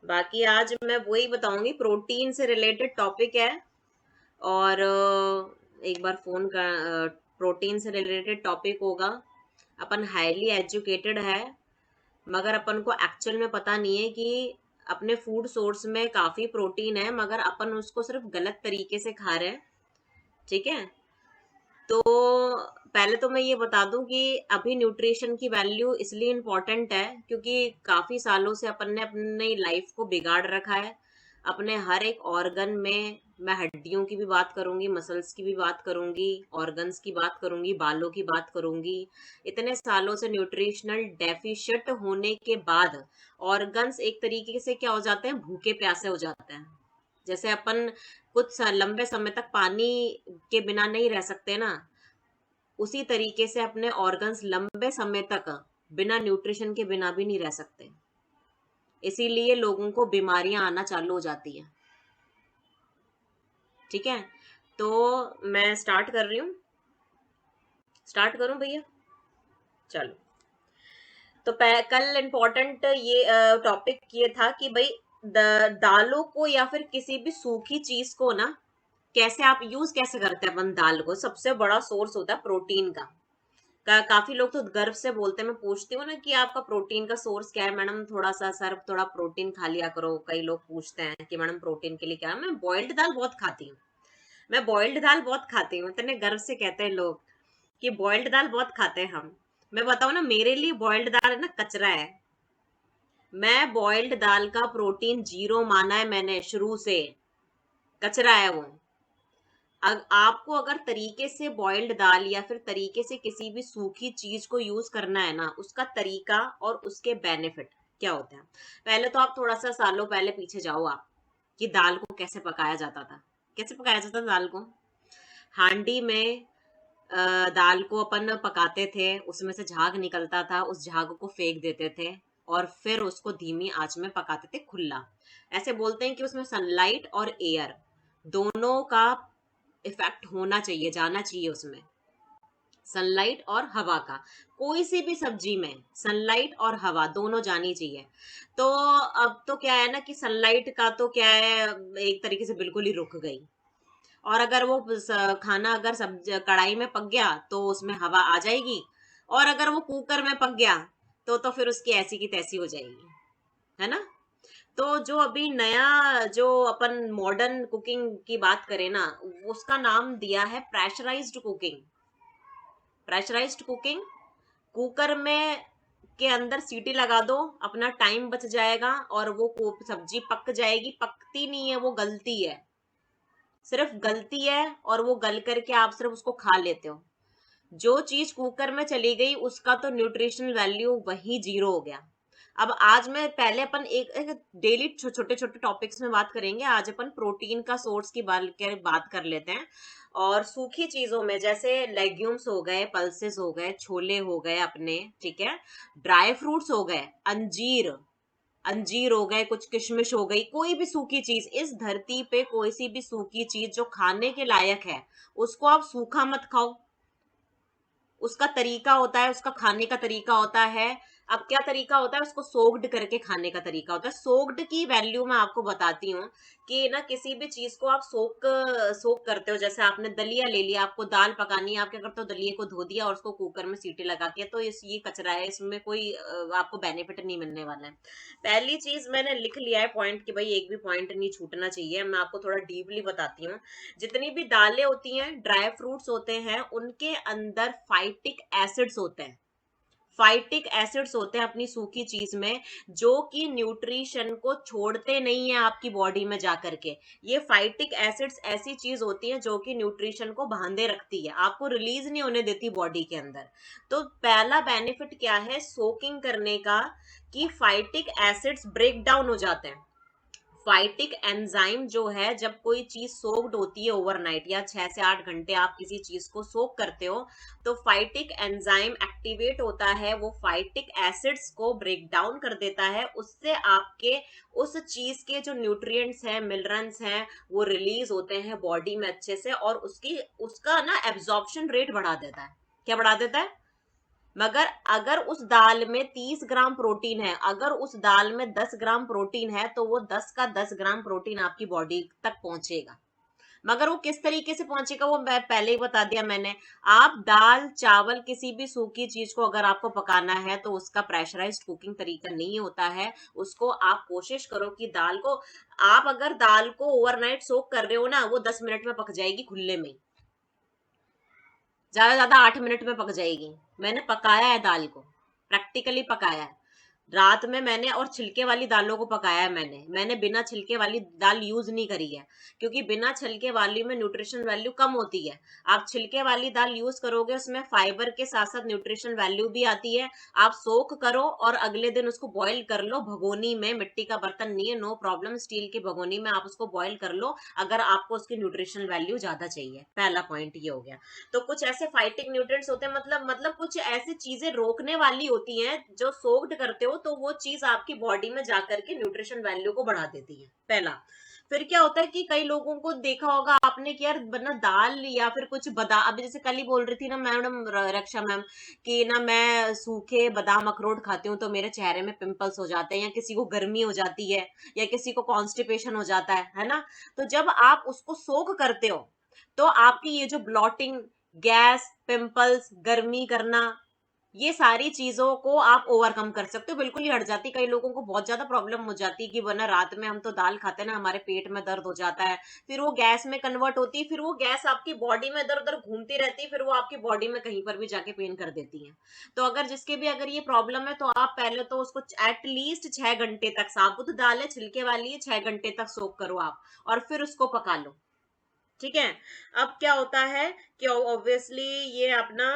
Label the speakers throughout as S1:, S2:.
S1: बाकी आज मैं वही बताऊंगी, प्रोटीन से रिलेटेड टॉपिक है। और एक बार फोन का प्रोटीन से रिलेटेड टॉपिक होगा। अपन हाईली एजुकेटेड है, मगर अपन को एक्चुअल में पता नहीं है कि अपने फूड सोर्स में काफी प्रोटीन है, मगर अपन उसको सिर्फ गलत तरीके से खा रहे हैं। ठीक है। तो पहले तो मैं ये बता दूं कि अभी न्यूट्रिशन की वैल्यू इसलिए इम्पोर्टेंट है क्योंकि काफी सालों से अपन ने अपनी लाइफ को बिगाड़ रखा है। अपने हर एक ऑर्गन में, मैं हड्डियों की भी बात करूंगी, मसल्स की भी बात करूंगी, ऑर्गन्स की बात करूंगी, बालों की बात करूंगी। इतने सालों से न्यूट्रिशनल डेफिशिएंट होने के बाद ऑर्गन्स एक तरीके से क्या हो जाते हैं, भूखे प्यासे हो जाते हैं। जैसे अपन कुछ लंबे समय तक पानी के बिना नहीं रह सकते ना, उसी तरीके से अपने ऑर्गन्स लंबे समय तक बिना न्यूट्रिशन के बिना भी नहीं रह सकते। इसीलिए लोगों को बीमारियां आना चालू हो जाती है। ठीक है। तो मैं स्टार्ट कर रही हूँ। स्टार्ट करूं भैया? चलो। तो कल इम्पोर्टेंट ये टॉपिक ये था कि भाई दालों को या फिर किसी भी सूखी चीज को ना, कैसे आप यूज कैसे करते हैं। अपन दाल को सबसे बड़ा सोर्स होता है प्रोटीन का। काफी लोग तो गर्व से बोलते हैं, मैं पूछती हूँ ना कि आपका प्रोटीन का सोर्स क्या है मैडम, थोड़ा सा सर थोड़ा प्रोटीन खा लिया करो। कई लोग पूछते हैं कि मैडम प्रोटीन के लिए क्या है। मैं बॉइल्ड दाल बहुत खाती हूँ। मैं बॉइल्ड दाल बहुत खाती हूँ, इतने गर्व से कहते हैं लोग कि बॉइल्ड दाल बहुत खाते हैं हम। मैं बताऊँ ना, मेरे लिए बॉइल्ड दाल है ना कचरा है। मैं बॉइल्ड दाल का प्रोटीन जीरो माना है मैंने शुरू से। कचरा है वो। आपको अगर तरीके से बॉइल्ड दाल या फिर तरीके से किसी भी सूखी चीज को यूज करना है ना, उसका तरीका और उसके बेनिफिट क्या होते हैं। पहले तो आप थोड़ा सा सालों पहले पीछे जाओ आप, कि दाल को कैसे पकाया जाता था। कैसे पकाया जाता था दाल को? हांडी में दाल को अपन पकाते थे, उसमें से झाग निकलता था, उस झाग को फेंक देते थे और फिर उसको धीमी आंच में पकाते थे खुला। ऐसे बोलते हैं कि उसमें सनलाइट और एयर दोनों का इफेक्ट होना चाहिए, जाना चाहिए उसमें। सनलाइट और हवा का, कोई सी भी सब्जी में सनलाइट और हवा दोनों जानी चाहिए। तो अब तो क्या है ना कि सनलाइट का तो क्या है, एक तरीके से बिल्कुल ही रुक गई। और अगर वो खाना अगर सब्जी कढ़ाई में पक गया तो उसमें हवा आ जाएगी, और अगर वो कुकर में पक गया तो फिर उसकी ऐसी की तैसी हो जाएगी, है ना। तो जो अभी नया जो अपन मॉडर्न कुकिंग की बात करें ना, उसका नाम दिया है pressurised cooking. Pressurised cooking, cooker में के अंदर सीटी लगा दो, अपना टाइम बच जाएगा और वो सब्जी पक जाएगी। पकती नहीं है, वो गलती है, सिर्फ गलती है। और वो गल करके आप सिर्फ उसको खा लेते हो। जो चीज कुकर में चली गई उसका तो न्यूट्रिशनल वैल्यू वही जीरो हो गया। अब आज मैं पहले अपन एक डेली छोटे छोटे टॉपिक्स में बात करेंगे। आज अपन प्रोटीन का सोर्स की बात कर लेते हैं। और सूखी चीजों में जैसे लेग्यूम्स हो गए, पल्सेस हो गए, छोले हो गए अपने, ठीक है, ड्राई फ्रूट्स हो गए, अंजीर अंजीर हो गए, कुछ किशमिश हो गई, कोई भी सूखी चीज इस धरती पे, कोई सी भी सूखी चीज जो खाने के लायक है, उसको आप सूखा मत खाओ। उसका तरीका होता है, उसका खाने का तरीका होता है। अब क्या तरीका होता है, उसको सोक्ड करके खाने का तरीका होता है। सोक्ड की वैल्यू मैं आपको बताती हूँ कि ना, किसी भी चीज को आप सोक करते हो। जैसे आपने दलिया ले लिया, आपको दाल पकानी है, आप क्या करते हो, दलिये को धो दिया और उसको कुकर में सीटी लगा के, तो ये कचरा है, इसमें कोई आपको बेनिफिट नहीं मिलने वाला है। पहली चीज मैंने लिख लिया है पॉइंट कि भाई एक भी पॉइंट नहीं छूटना चाहिए। मैं आपको थोड़ा डीपली बताती हूँ। जितनी भी दालें होती हैं, ड्राई फ्रूट्स होते हैं, उनके अंदर फाइटिक एसिड्स होते हैं। फाइटिक एसिड्स होते हैं अपनी सूखी चीज में, जो कि न्यूट्रिशन को छोड़ते नहीं है आपकी बॉडी में जाकर के। ये फाइटिक एसिड्स ऐसी चीज होती है जो कि न्यूट्रिशन को बांधे रखती है, आपको रिलीज नहीं होने देती बॉडी के अंदर। तो पहला बेनिफिट क्या है सोकिंग करने का, कि फाइटिक एसिड्स ब्रेक डाउन हो जाते हैं। फाइटिक एंजाइम जो है, जब कोई चीज सोक्ड होती है ओवरनाइट या 6 से 8 घंटे आप किसी चीज को सोक करते हो, तो फाइटिक एंजाइम एक्टिवेट होता है, वो फाइटिक एसिड्स को ब्रेक डाउन कर देता है। उससे आपके उस चीज के जो न्यूट्रिएंट्स हैं, मिनरल्स हैं, वो रिलीज होते हैं बॉडी में अच्छे से, और उसका ना एब्जॉर्प्शन रेट बढ़ा देता है। क्या बढ़ा देता है? मगर अगर उस दाल में 30 ग्राम प्रोटीन है, अगर उस दाल में 10 ग्राम प्रोटीन है, तो वो 10 का 10 ग्राम प्रोटीन आपकी बॉडी तक पहुंचेगा। मगर वो किस तरीके से पहुंचेगा वो मैं पहले ही बता दिया मैंने। आप दाल चावल किसी भी सूखी चीज को अगर आपको पकाना है तो उसका प्रेशराइज्ड कुकिंग तरीका नहीं होता है। उसको आप कोशिश करो कि दाल को, आप अगर दाल को ओवरनाइट सोक कर रहे हो ना, वो 10 मिनट में पक जाएगी खुले में, ज्यादा 8 मिनट में पक जाएगी। मैंने पकाया है दाल को, प्रैक्टिकली पकाया है रात में मैंने, और छिलके वाली दालों को पकाया है मैंने बिना छिलके वाली दाल यूज नहीं करी है, क्योंकि बिना छिलके वाली में न्यूट्रिशन वैल्यू कम होती है। आप छिलके वाली दाल यूज करोगे उसमें फाइबर के साथ साथ न्यूट्रिशन वैल्यू भी आती है। आप सोक करो और अगले दिन उसको बॉईल कर लो भगोनी में, मिट्टी का बर्तन नहीं है नो प्रॉब्लम, स्टील की भगोनी में आप उसको बॉईल कर लो, अगर आपको उसकी न्यूट्रिशन वैल्यू ज्यादा चाहिए। पहला पॉइंट ये हो गया। तो कुछ ऐसे फाइटिंग न्यूट्रिएंट्स होते हैं, मतलब कुछ ऐसी चीजें रोकने वाली होती हैं जो सोक्ड करते हो तो वो चीज आपकी बॉडी में जाकर के न्यूट्रिशन वैल्यू को बढ़ा देती है। पहला। फिर क्या होता है कि कई लोगों को देखा होगा आपने कि यार ना दाल या फिर कुछ बादाम, अभी जैसे कल ही बोल रही थी ना मैडम रक्षा मैम कि ना मैं सूखे बादाम अखरोट खाती हूँ तो मेरे चेहरे में पिंपल्स हो जाते हैं, या किसी को गर्मी हो जाती है, या किसी को कॉन्स्टिपेशन हो जाता है ना। तो जब आप उसको सोक करते हो तो आपकी ये जो ब्लॉटिंग, गैस, पिंपल्स, गर्मी करना, ये सारी चीजों को आप ओवरकम कर सकते हो, बिल्कुल ही हट जाती। कई लोगों को बहुत ज्यादा प्रॉब्लम हो जाती है कि वरना रात में हम तो दाल खाते हैं ना, हमारे पेट में दर्द हो जाता है, फिर वो गैस में कन्वर्ट होती है, फिर वो गैस आपकी बॉडी में इधर उधर घूमती रहती है, फिर वो आपकी बॉडी में कहीं पर भी जाके पेन कर देती है। तो अगर जिसके भी अगर ये प्रॉब्लम है तो आप पहले तो उसको एटलीस्ट 6 घंटे तक, साबुत दाल है छिलके वाली है, 6 घंटे तक सोक करो आप, और फिर उसको पका लो। ठीक है। अब क्या होता है कि ऑब्वियसली ये अपना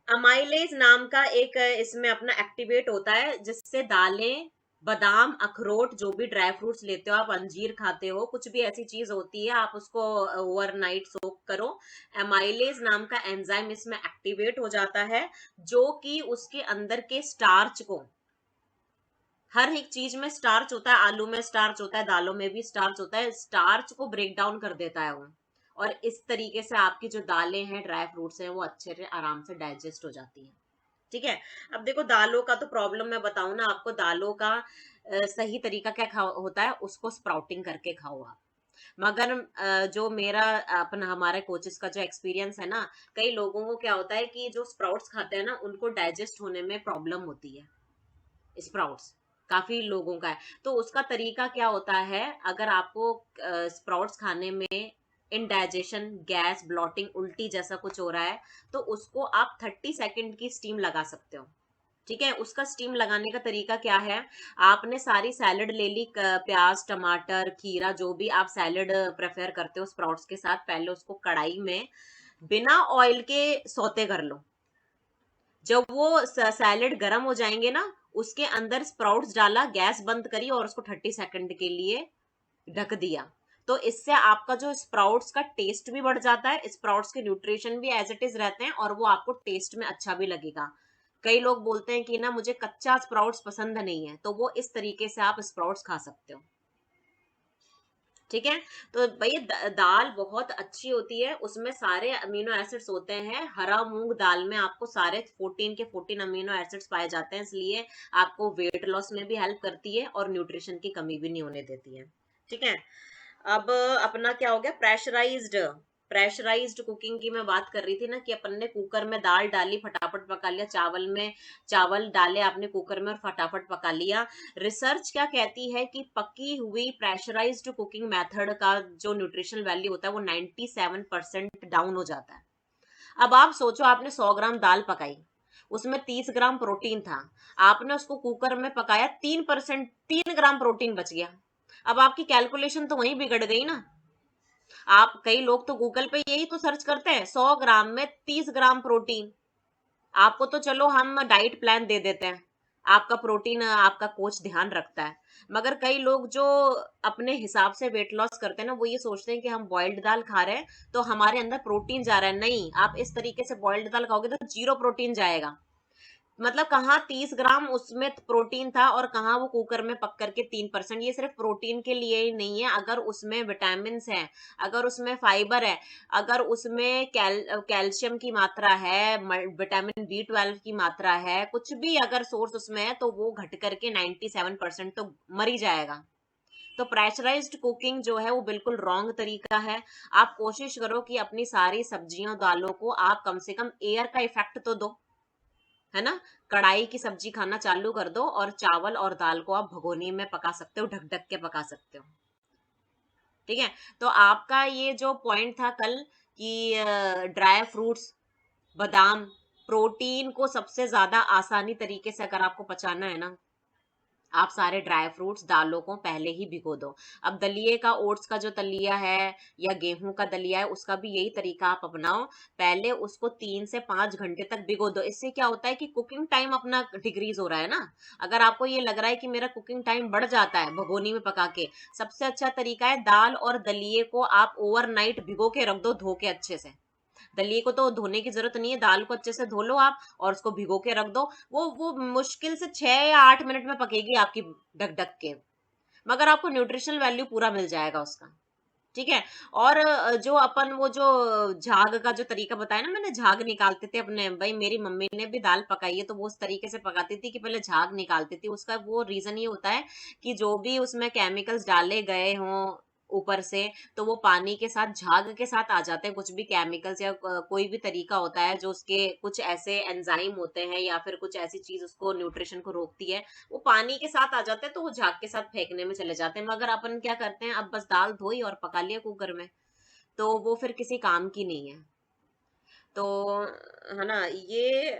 S1: अमाइलेज नाम का एक इसमें अपना एक्टिवेट होता है, जिससे दालें, बादाम, अखरोट, जो भी ड्राई फ्रूट्स लेते हो आप, अंजीर खाते हो, कुछ भी ऐसी चीज होती है, आप उसको ओवरनाइट सोक करो। एमाइलेज नाम का एंजाइम इसमें एक्टिवेट हो जाता है, जो कि उसके अंदर के स्टार्च को, हर एक चीज में स्टार्च होता है, आलू में स्टार्च होता है, दालों में भी स्टार्च होता है, स्टार्च को ब्रेक डाउन कर देता है वो। और इस तरीके से आपकी जो दालें हैं, ड्राई फ्रूट्स हैं, वो अच्छे से आराम से डाइजेस्ट हो जाती हैं। ठीक है। अब देखो दालों का तो प्रॉब्लम मैं बताऊं ना आपको, दालों का सही तरीका क्या होता है, उसको स्प्राउटिंग करके खाओ आप। मगर जो मेरा अपना हमारे कोचेस का जो एक्सपीरियंस है ना, कई लोगों को क्या होता है कि जो स्प्राउट्स खाते हैं ना उनको डाइजेस्ट होने में प्रॉब्लम होती है, स्प्राउट्स काफी लोगों का है। तो उसका तरीका क्या होता है, अगर आपको स्प्राउट्स खाने में इनडाइजेशन, गैस, ब्लॉटिंग, उल्टी जैसा कुछ हो रहा है, तो उसको आप 30 सेकेंड की स्टीम लगा सकते हो। ठीक है। उसका स्टीम लगाने का तरीका क्या है, आपने सारी सैलड ले ली, प्याज, टमाटर, खीरा, जो भी आप सैलड प्रेफर करते हो स्प्राउट्स के साथ, पहले उसको कढ़ाई में बिना ऑयल के सौते कर लो। जब वो सैलेड गर्म हो जाएंगे ना, उसके अंदर स्प्राउट्स डाला, गैस बंद करी और उसको 30 सेकंड के लिए ढक दिया। तो इससे आपका जो स्प्राउट्स का टेस्ट भी बढ़ जाता है, स्प्राउट्स के न्यूट्रिशन भी एज इट इज रहते हैं, और वो आपको टेस्ट में अच्छा भी लगेगा। कई लोग बोलते हैं कि ना मुझे कच्चा स्प्राउट्स पसंद नहीं है, तो वो इस तरीके से आप स्प्राउट्स खा सकते हो। ठीक है। तो भाई दाल बहुत अच्छी होती है, उसमें सारे अमीनो एसिड्स होते हैं। हरा मूंग दाल में आपको सारे 14 के 14 अमीनो एसिड्स पाए जाते हैं, इसलिए आपको वेट लॉस में भी हेल्प करती है और न्यूट्रिशन की कमी भी नहीं होने देती है। ठीक है। अब अपना क्या हो गया, प्रेशराइज्ड कुकिंग की मैं बात कर रही थी ना, कि अपन ने कुकर में दाल डाली, फटाफट पका लिया, चावल डाले आपने कुकर में और फटाफट पका लिया। रिसर्च क्या कहती है कि पकी हुई प्रेशराइज्ड कुकिंग मेथड का जो न्यूट्रिशन वैल्यू होता है वो 97% डाउन हो जाता है। अब आप सोचो, आपने 100 ग्राम दाल पकाई, उसमें 30 ग्राम प्रोटीन था, आपने उसको कुकर में पकाया, 3 ग्राम प्रोटीन बच गया। अब आपकी कैलकुलेशन तो वहीं बिगड़ गई ना। आप, कई लोग तो गूगल पे यही तो सर्च करते हैं, 100 ग्राम में 30 ग्राम प्रोटीन। आपको तो चलो हम डाइट प्लान दे देते हैं, आपका प्रोटीन आपका कोच ध्यान रखता है, मगर कई लोग जो अपने हिसाब से वेट लॉस करते हैं ना, वो ये सोचते हैं कि हम बॉइल्ड दाल खा रहे हैं तो हमारे अंदर प्रोटीन जा रहा है। नहीं, आप इस तरीके से बॉइल्ड दाल खाओगे तो जीरो प्रोटीन जाएगा। मतलब कहाँ 30 ग्राम उसमें प्रोटीन था और कहाँ वो कुकर में पक करके 3%। ये सिर्फ प्रोटीन के लिए ही नहीं है, अगर उसमें विटामिन है, अगर उसमें फाइबर है, अगर उसमें कैल्शियम की मात्रा है, विटामिन B12 की मात्रा है, कुछ भी अगर सोर्स उसमें है तो वो घट करके 97% तो मर ही जाएगा। तो प्रेशराइज्ड कुकिंग जो है वो बिल्कुल रॉन्ग तरीका है। आप कोशिश करो कि अपनी सारी सब्जियों दालों को आप कम से कम एयर का इफेक्ट तो दो, है ना। कढ़ाई की सब्जी खाना चालू कर दो और चावल और दाल को आप भगोनी में पका सकते हो, ढक ढक के पका सकते हो। ठीक है। तो आपका ये जो पॉइंट था कल कि ड्राई फ्रूट्स, बादाम, प्रोटीन को सबसे ज्यादा आसानी तरीके से अगर आपको पचाना है ना, आप सारे ड्राई फ्रूट्स दालों को पहले ही भिगो दो। अब दलिए का, ओट्स का जो दलिया है या गेहूं का दलिया है, उसका भी यही तरीका आप अपनाओ। पहले उसको 3 से 5 घंटे तक भिगो दो। इससे क्या होता है कि कुकिंग टाइम अपना डिक्रीज हो रहा है ना। अगर आपको ये लग रहा है कि मेरा कुकिंग टाइम बढ़ जाता है भगोनी में पका के, सबसे अच्छा तरीका है दाल और दलिए को आप ओवरनाइट भिगो के रख दो, धो के अच्छे से। दलिए को तो धोने की जरूरत नहीं है, दाल को अच्छे से धो लो आप और उसको भिगो के रख दो। वो मुश्किल से 6 या 8 मिनट में पकेगी आपकी, ढक ढक के, मगर आपको न्यूट्रिशनल वैल्यू पूरा मिल जाएगा उसका। ठीक है। और जो अपन वो जो झाग का जो तरीका बताया ना मैंने, झाग निकालते थे अपने, भाई मेरी मम्मी ने भी दाल पकाई है तो वो उस तरीके से पकाती थी कि पहले झाग निकालती थी। उसका वो रीजन ये होता है कि जो भी उसमें केमिकल्स डाले गए हों ऊपर से, तो वो पानी के साथ, झाग के साथ आ जाते हैं। कुछ भी केमिकल्स या कोई भी तरीका होता है जो उसके कुछ ऐसे एंजाइम होते हैं या फिर कुछ ऐसी चीज उसको न्यूट्रिशन को रोकती है, वो पानी के साथ आ जाते हैं तो वो झाग के साथ फेंकने में चले जाते हैं। मगर अपन क्या करते हैं, अब बस दाल धोई और पका लिया कुकर में, तो वो फिर किसी काम की नहीं है। तो है ना ये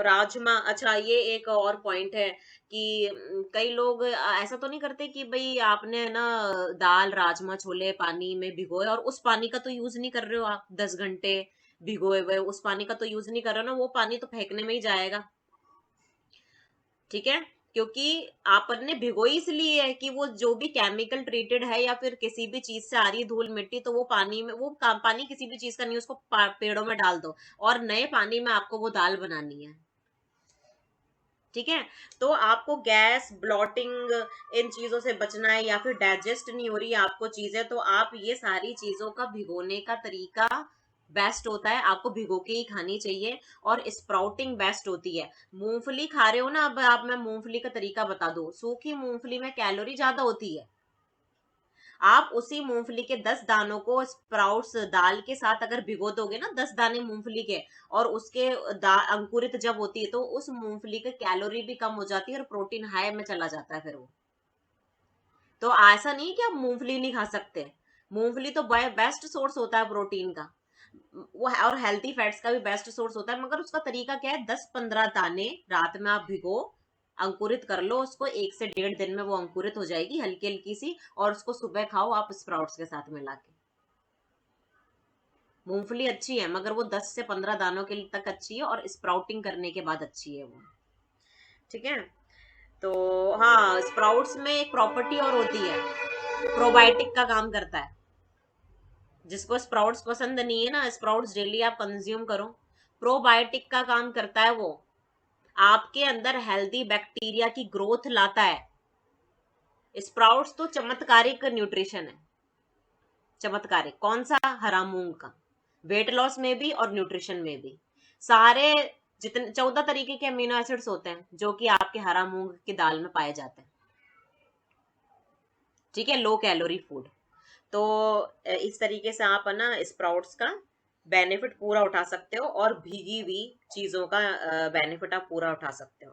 S1: राजमा, अच्छा ये एक और पॉइंट है कि कई लोग ऐसा तो नहीं करते कि भाई आपने ना दाल राजमा छोले पानी में भिगोए और उस पानी का तो यूज नहीं कर रहे हो आप, 10 घंटे भिगोए हुए उस पानी का तो यूज नहीं कर रहे हो ना, वो पानी तो फेंकने में ही जाएगा। ठीक है। क्योंकि आपने भिगोई इसलिए है कि वो जो भी केमिकल ट्रीटेड है या फिर किसी भी चीज से आ रही धूल मिट्टी, तो वो पानी में, वो पानी किसी भी चीज का नहीं, उसको पेड़ों में डाल दो और नए पानी में आपको वो दाल बनानी है। ठीक है। तो आपको गैस, ब्लॉटिंग, इन चीजों से बचना है या फिर डाइजेस्ट नहीं हो रही है आपको चीजें, तो आप ये सारी चीजों का भिगोने का तरीका बेस्ट होता है, आपको भिगो के ही खानी चाहिए। और स्प्राउटिंग बेस्ट होती है। मूंगफली खा रहे हो ना, अब आप, मैं मूंगफली का तरीका बता दूं। सूखी मूंगफली में कैलोरी ज्यादा होती है। आप उसी मूंगफली के 10 दानों को स्प्राउट्स दाल के साथ अगर भिगो दोगे ना, 10 दाने मूंगफली के, और उसके अंकुरित जब होती है तो उस मूंगफली के कैलोरी भी कम हो जाती है और प्रोटीन हाई में चला जाता है फिर वो। तो ऐसा नहीं कि आप मूंगफली नहीं खा सकते, मूंगफली तो बेस्ट सोर्स होता है प्रोटीन का, वो और हेल्थी फैट्स का भी बेस्ट सोर्स होता है। मगर उसका तरीका क्या है, 10-15 दाने रात में आप भिगो, अंकुरित कर लो उसको, 1 से 1.5 दिन में वो अंकुरित हो जाएगी हल्की हल्की सी, और उसको सुबह खाओ आप स्प्राउट्स के साथ मिला के। मूंगफली अच्छी है मगर वो 10 से 15 दानों के लिए तक अच्छी है और स्प्राउटिंग करने के बाद अच्छी है वो। ठीक है। तो हाँ, स्प्राउट्स में एक प्रॉपर्टी और होती है, प्रोबायोटिक का काम करता है। जिसको स्प्राउट्स पसंद नहीं है ना, स्प्राउट्स डेली आप कंज्यूम करो। प्रोबायोटिक का काम करता है वो, आपके अंदर हेल्दी बैक्टीरिया की ग्रोथ लाता है। स्प्राउट्स तो चमत्कारिक न्यूट्रिशन है। चमत्कारिक कौन सा? हरा मूंग का, वेट लॉस में भी और न्यूट्रिशन में भी। सारे जितने 14 तरीके के अमीनो एसिड्स होते हैं जो कि आपके हरा मूंग की दाल में पाए जाते हैं। ठीक है, लो कैलोरी फूड। तो इस तरीके से आप है ना स्प्राउट्स का बेनिफिट पूरा उठा सकते हो और भीगी हुई चीजों का बेनिफिट आप पूरा उठा सकते हो।